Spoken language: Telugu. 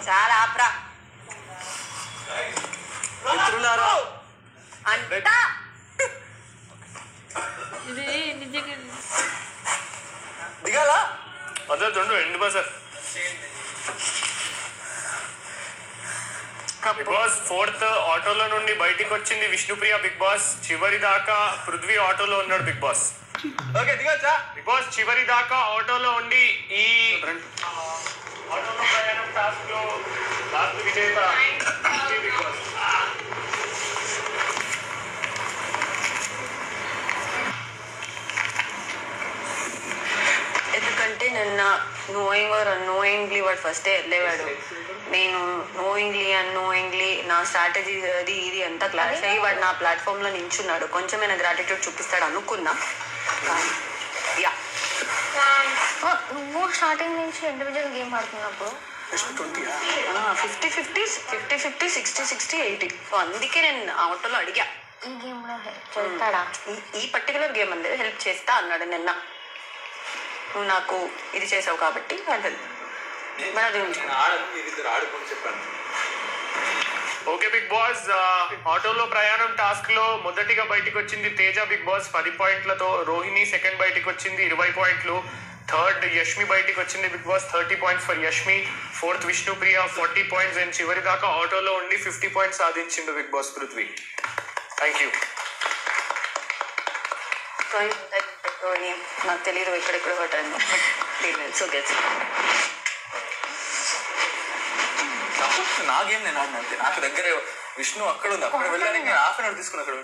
చాలా ఆప్రా మిత్రులారా అంట ఇది నిజంగా దిగాలా అదే రెండు end buzzer big boss 4th ఆటోలో నుండి బయటికి వచ్చింది విష్ణుప్రియ బిగ్ బాస్ చివరి దాకా పృథ్వీ ఆటోలో ఉన్నాడు బిగ్ బాస్. ఓకే దిగొచ్చా బిగ్ బాస్ చివరి దాకా ఆటోలో ఉండి ఈ ఆటోలో ప్రయాణం టాస్క్ లో లాస్ట్ విజేత బిగ్ బాస్. ఎందుకంటే నిన్న నోయింగ్ ఆర్ అన్నోయింగ్లీ వాడు ఫస్టే వెళ్ళేవాడు. నేను అన్నోయింగ్లీ నా స్ట్రాటజీ అది ఇది అంతా క్లాష్ అయ్యి వాడు నా ప్లాట్ఫామ్లో నించున్నాడు. కొంచెమైనా గ్రాటిట్యూడ్ చూపిస్తాడు అనుకున్నా. యా నువ్వు స్టార్టింగ్ నుంచి ఇండివిజువల్ గేమ్ ఆడుతున్నప్పుడు 50-50 60-60 80. సో అందుకే నేను ఆటోలో అడిగా ఈ గేమ్ లో చేస్తాడా ఈ పర్టికులర్ గేమ్ అనేది హెల్ప్ చేస్తా అన్నాడు నిన్న. నువ్వు నాకు ఇది చేసావు కాబట్టి ఓకే బిగ్ బాస్ ఆటోలో ప్రయాణం టాస్క్ లో మొదటిగా బయటికి వచ్చింది తేజ బిగ్ బాస్ 10 పాయింట్లతో. రోహిణి సెకండ్ బయటికి వచ్చింది 20 పాయింట్లు. థర్డ్ యష్మి బయటికి వచ్చింది Bigg Boss 30 points for Yashmi. Fourth Vishnupriya 40 points. And చివరి దాకా ఆటోలో ఉండి 50 పాయింట్స్ సాధించిండు Bigg Boss Prithvi. Thank you. నాకు తెలీదు ఎక్కడెక్కడ కొట్టాను. నా గేమ్ నేను ఆడిన అంతే. నాకు దగ్గర విష్ణు అక్కడ ఉంది, అక్కడ వెళ్ళడానికి నేను హాఫ్ అన్ అవర్ తీసుకుని అక్కడ